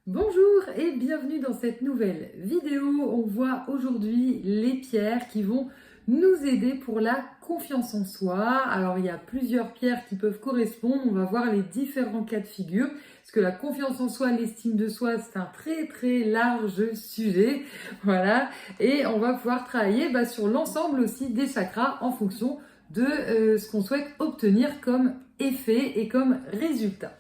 Bonjour et bienvenue dans cette nouvelle vidéo. On voit aujourd'hui les pierres qui vont nous aider pour la confiance en soi. Alors il y a plusieurs pierres qui peuvent correspondre. On va voir les différents cas de figure. Parce que la confiance en soi, l'estime de soi, c'est un très large sujet. Voilà. Et on va pouvoir travailler sur l'ensemble aussi des chakras en fonction de ce qu'on souhaite obtenir comme effet et comme résultat.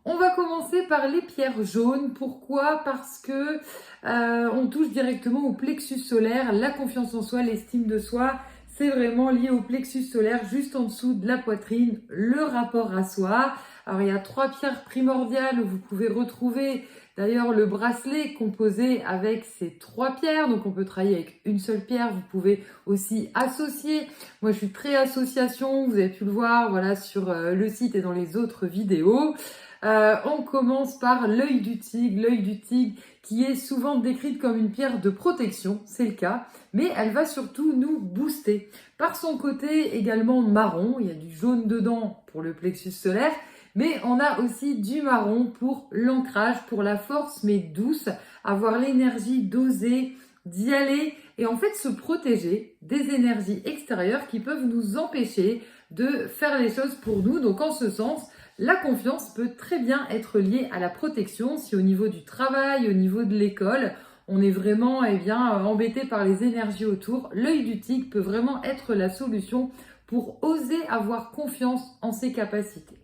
On va commencer par les pierres jaunes. Pourquoi? Parce que on touche directement au plexus solaire, la confiance en soi, l'estime de soi. C'est vraiment lié au plexus solaire, juste en dessous de la poitrine, le rapport à soi. Alors il y a 3 pierres primordiales où vous pouvez retrouver d'ailleurs le bracelet composé avec ces 3 pierres. Donc on peut travailler avec une seule pierre, vous pouvez aussi associer. Moi je suis très association, vous avez pu le voir voilà, sur le site et dans les autres vidéos. On commence par l'œil du tigre qui est souvent décrite comme une pierre de protection, c'est le cas, mais elle va surtout nous booster. Par son côté également marron, il y a du jaune dedans pour le plexus solaire, mais on a aussi du marron pour l'ancrage, pour la force mais douce, avoir l'énergie d'oser, d'y aller et en fait se protéger des énergies extérieures qui peuvent nous empêcher de faire les choses pour nous. Donc en ce sens, la confiance peut très bien être liée à la protection. Si au niveau du travail, au niveau de l'école, on est vraiment embêté par les énergies autour, l'œil du tigre peut vraiment être la solution pour oser avoir confiance en ses capacités.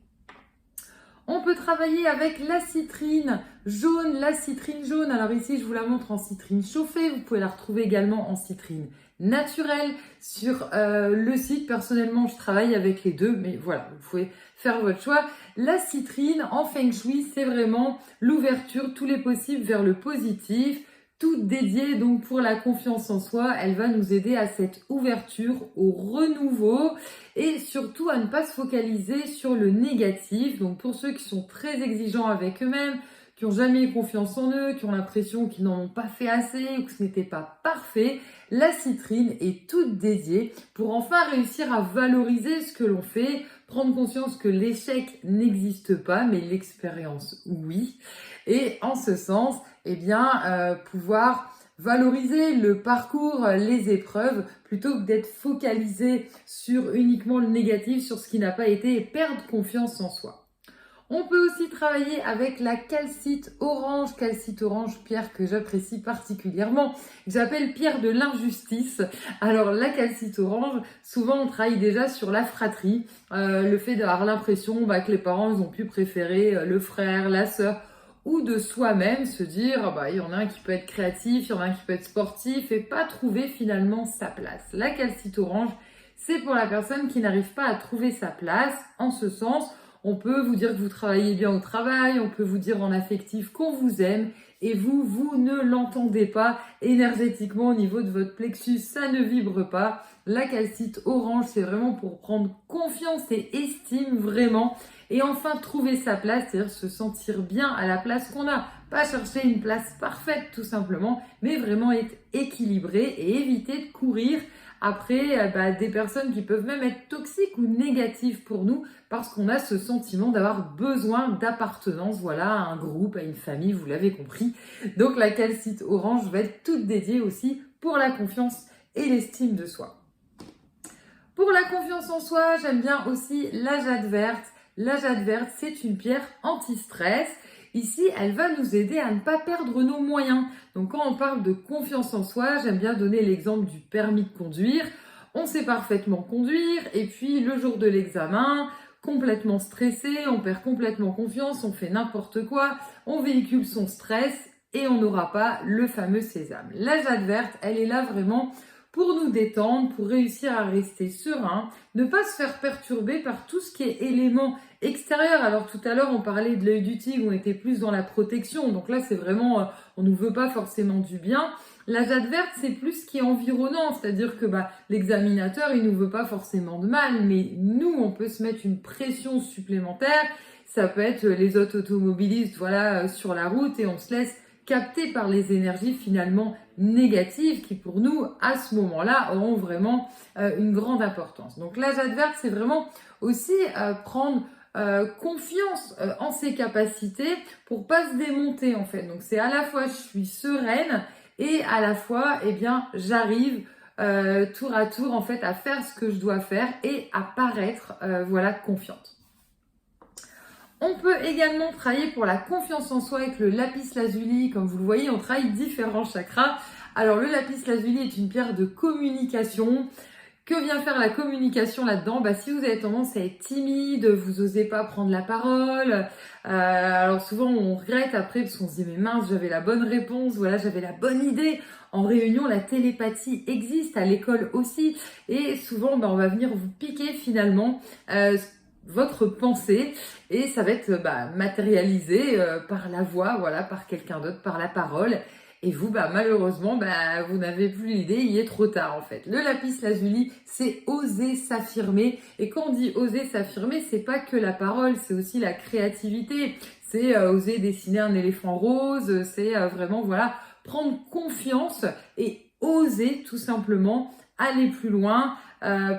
On peut travailler avec la citrine jaune. Alors ici, je vous la montre en citrine chauffée. Vous pouvez la retrouver également en citrine naturelle sur le site. Personnellement, je travaille avec les deux, mais voilà, vous pouvez faire votre choix. La citrine en Feng Shui, c'est vraiment l'ouverture, tous les possibles vers le positif. Toute dédiée donc pour la confiance en soi, elle va nous aider à cette ouverture, au renouveau et surtout à ne pas se focaliser sur le négatif. Donc pour ceux qui sont très exigeants avec eux-mêmes, qui n'ont jamais eu confiance en eux, qui ont l'impression qu'ils n'en ont pas fait assez ou que ce n'était pas parfait, la citrine est toute dédiée pour enfin réussir à valoriser ce que l'on fait, prendre conscience que l'échec n'existe pas, mais l'expérience, oui. Et en ce sens, pouvoir valoriser le parcours, les épreuves, plutôt que d'être focalisé sur uniquement le négatif, sur ce qui n'a pas été et perdre confiance en soi. On peut aussi travailler avec la calcite orange, pierre que j'apprécie particulièrement. J'appelle pierre de l'injustice. Alors la calcite orange, souvent on travaille déjà sur la fratrie, le fait d'avoir l'impression que les parents ils ont pu préférer le frère, la sœur, ou de soi-même se dire il y en a un qui peut être créatif, il y en a un qui peut être sportif et pas trouver finalement sa place. La calcite orange, c'est pour la personne qui n'arrive pas à trouver sa place. En ce sens, on peut vous dire que vous travaillez bien au travail, on peut vous dire en affectif qu'on vous aime et vous ne l'entendez pas énergétiquement au niveau de votre plexus, ça ne vibre pas. La calcite orange, c'est vraiment pour prendre confiance et estime vraiment et enfin trouver sa place, c'est-à-dire se sentir bien à la place qu'on a. Pas chercher une place parfaite tout simplement, mais vraiment être équilibré et éviter de courir après des personnes qui peuvent même être toxiques ou négatives pour nous parce qu'on a ce sentiment d'avoir besoin d'appartenance, voilà, à un groupe, à une famille, vous l'avez compris. Donc la calcite orange va être toute dédiée aussi pour la confiance et l'estime de soi. Pour la confiance en soi, j'aime bien aussi la jade verte. La jade verte, c'est une pierre anti-stress. Ici, elle va nous aider à ne pas perdre nos moyens. Donc quand on parle de confiance en soi, j'aime bien donner l'exemple du permis de conduire. On sait parfaitement conduire et puis le jour de l'examen, complètement stressé, on perd complètement confiance, on fait n'importe quoi, on véhicule son stress et on n'aura pas le fameux sésame. La jade verte, elle est là vraiment pour nous détendre, pour réussir à rester serein, ne pas se faire perturber par tout ce qui est élément extérieur. Alors tout à l'heure, on parlait de l'œil du tigre, on était plus dans la protection. Donc là, c'est vraiment, on ne nous veut pas forcément du bien. La jade verte, c'est plus ce qui est environnant, c'est-à-dire que l'examinateur, il nous veut pas forcément de mal, mais nous, on peut se mettre une pression supplémentaire. Ça peut être les autres automobilistes, voilà, sur la route et on se laisse capter par les énergies finalement négatives qui pour nous, à ce moment-là, auront vraiment une grande importance. Donc la jade verte, c'est vraiment aussi prendre confiance en ses capacités pour pas se démonter en fait. Donc c'est à la fois je suis sereine et à la fois eh bien j'arrive tour à tour en fait à faire ce que je dois faire et à paraître voilà confiante. On peut également travailler pour la confiance en soi avec le lapis lazuli. Comme vous le voyez, on travaille différents chakras. Alors le lapis lazuli est une pierre de communication. Que vient faire la communication là-dedans? Si vous avez tendance à être timide, vous osez pas prendre la parole, alors souvent on regrette après parce qu'on se dit mais mince, j'avais la bonne réponse, voilà, j'avais la bonne idée. En réunion, la télépathie existe, à l'école aussi, et souvent on va venir vous piquer finalement votre pensée et ça va être matérialisé par la voix, voilà, par quelqu'un d'autre, par la parole. Et vous, malheureusement, vous n'avez plus l'idée, il est trop tard en fait. Le lapis lazuli, c'est oser s'affirmer. Et quand on dit oser s'affirmer, c'est pas que la parole, c'est aussi la créativité. C'est oser dessiner un éléphant rose, c'est vraiment, voilà, prendre confiance et oser tout simplement aller plus loin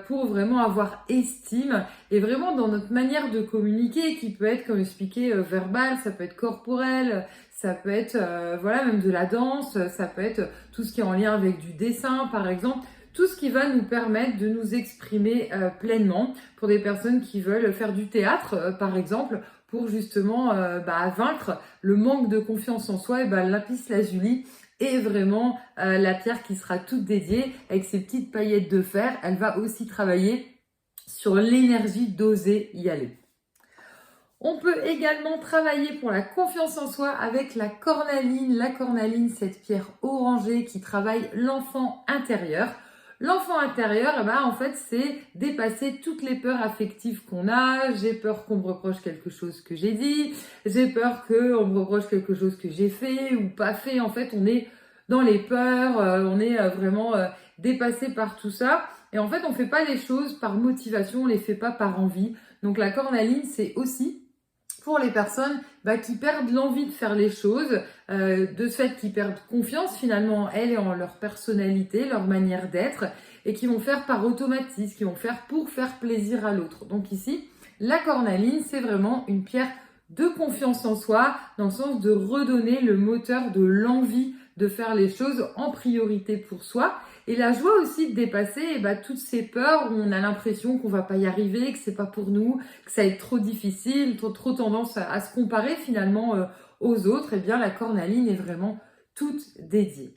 pour vraiment avoir estime et vraiment dans notre manière de communiquer qui peut être, comme expliqué, verbal, ça peut être corporel, ça peut être voilà même de la danse, ça peut être tout ce qui est en lien avec du dessin par exemple, tout ce qui va nous permettre de nous exprimer pleinement pour des personnes qui veulent faire du théâtre par exemple pour justement vaincre le manque de confiance en soi. Et le lapis lazuli est vraiment la pierre qui sera toute dédiée avec ses petites paillettes de fer. Elle va aussi travailler sur l'énergie d'oser y aller. On peut également travailler pour la confiance en soi avec la cornaline. La cornaline, cette pierre orangée qui travaille l'enfant intérieur. L'enfant intérieur, en fait, c'est dépasser toutes les peurs affectives qu'on a. J'ai peur qu'on me reproche quelque chose que j'ai dit. J'ai peur qu'on me reproche quelque chose que j'ai fait ou pas fait. En fait, on est dans les peurs, on est vraiment dépassé par tout ça. Et en fait, on fait pas les choses par motivation, on les fait pas par envie. Donc la cornaline, c'est aussi pour les personnes qui perdent l'envie de faire les choses, de ce fait qu'ils perdent confiance finalement en elles et en leur personnalité, leur manière d'être, et qui vont faire par automatisme, qui vont faire pour faire plaisir à l'autre. Donc ici, la cornaline, c'est vraiment une pierre de confiance en soi, dans le sens de redonner le moteur de l'envie de faire les choses en priorité pour soi. Et la joie aussi de dépasser toutes ces peurs où on a l'impression qu'on va pas y arriver, que c'est pas pour nous, que ça va être trop difficile, trop tendance à se comparer finalement aux autres. Et bien la cornaline est vraiment toute dédiée.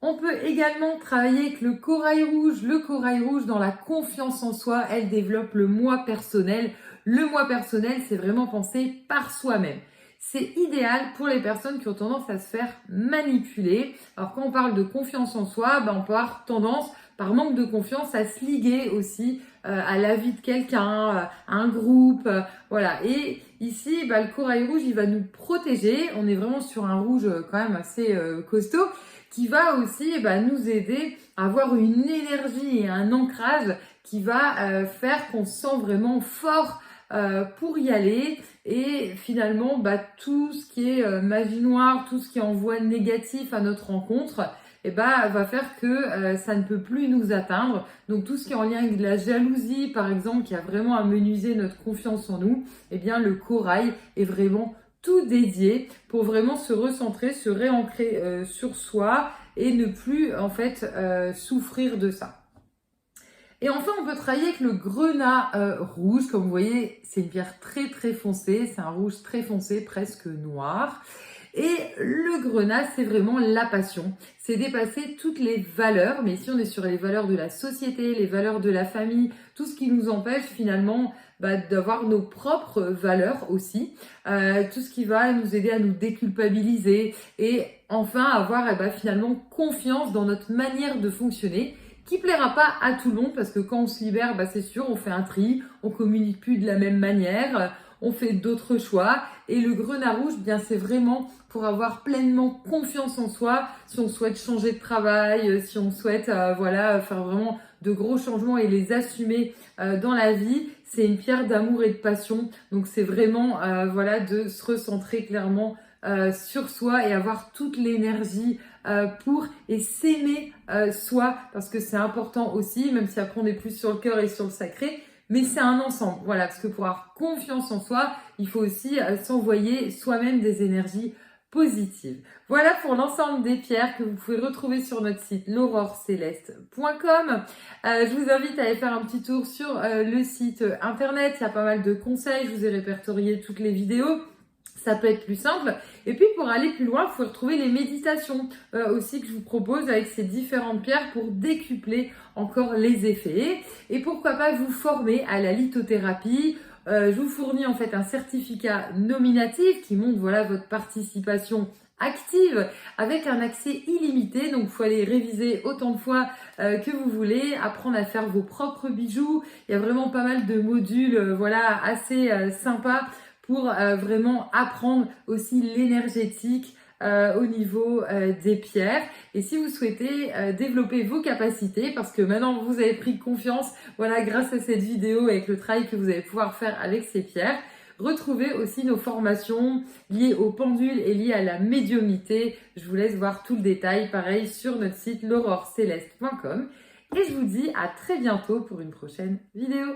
On peut également travailler avec le corail rouge. Le corail rouge, dans la confiance en soi, elle développe le moi personnel. Le moi personnel, c'est vraiment penser par soi-même. C'est idéal pour les personnes qui ont tendance à se faire manipuler. Alors quand on parle de confiance en soi, on peut avoir tendance, par manque de confiance, à se liguer aussi à l'avis de quelqu'un, à un groupe, voilà. Et ici, le corail rouge, il va nous protéger. On est vraiment sur un rouge quand même assez costaud, qui va aussi nous aider à avoir une énergie et un ancrage qui va faire qu'on se sent vraiment fort pour y aller. Et finalement, tout ce qui est magie noire, tout ce qui envoie négatif à notre rencontre, va faire que ça ne peut plus nous atteindre. Donc tout ce qui est en lien avec de la jalousie, par exemple, qui a vraiment amenuisé notre confiance en nous, le corail est vraiment tout dédié pour vraiment se recentrer, se réancrer sur soi et ne plus en fait souffrir de ça. Et enfin, on peut travailler avec le grenat rouge. Comme vous voyez, c'est une pierre très très foncée, c'est un rouge très foncé, presque noir. Et le grenat, c'est vraiment la passion. C'est dépasser toutes les valeurs, mais ici on est sur les valeurs de la société, les valeurs de la famille, tout ce qui nous empêche finalement d'avoir nos propres valeurs aussi, tout ce qui va nous aider à nous déculpabiliser et enfin avoir finalement confiance dans notre manière de fonctionner, qui plaira pas à tout le monde parce que quand on se libère, c'est sûr, on fait un tri, on communique plus de la même manière, on fait d'autres choix. Et le grenat rouge, c'est vraiment pour avoir pleinement confiance en soi, si on souhaite changer de travail, si on souhaite faire vraiment de gros changements et les assumer dans la vie. C'est une pierre d'amour et de passion. Donc c'est vraiment de se recentrer clairement sur soi et avoir toute l'énergie pour et s'aimer soi, parce que c'est important aussi, même si après on est plus sur le cœur et sur le sacré, mais c'est un ensemble. Voilà, parce que pour avoir confiance en soi, il faut aussi s'envoyer soi-même des énergies positives. Voilà pour l'ensemble des pierres que vous pouvez retrouver sur notre site l'aurorecéleste.com. Je vous invite à aller faire un petit tour sur le site internet. Il y a pas mal de conseils. Je vous ai répertorié toutes les vidéos. Ça peut être plus simple. Et puis pour aller plus loin, vous pouvez retrouver les méditations aussi que je vous propose avec ces différentes pierres pour décupler encore les effets. Et pourquoi pas vous former à la lithothérapie. Je vous fournis en fait un certificat nominatif qui montre voilà votre participation active avec un accès illimité. Donc, il faut aller réviser autant de fois que vous voulez, apprendre à faire vos propres bijoux. Il y a vraiment pas mal de modules voilà, assez sympas pour vraiment apprendre aussi l'énergétique au niveau des pierres. Et si vous souhaitez développer vos capacités, parce que maintenant vous avez pris confiance, voilà, grâce à cette vidéo avec le travail que vous allez pouvoir faire avec ces pierres, retrouvez aussi nos formations liées aux pendules et liées à la médiumnité. Je vous laisse voir tout le détail, pareil, sur notre site l'aurorecéleste.com. Et je vous dis à très bientôt pour une prochaine vidéo.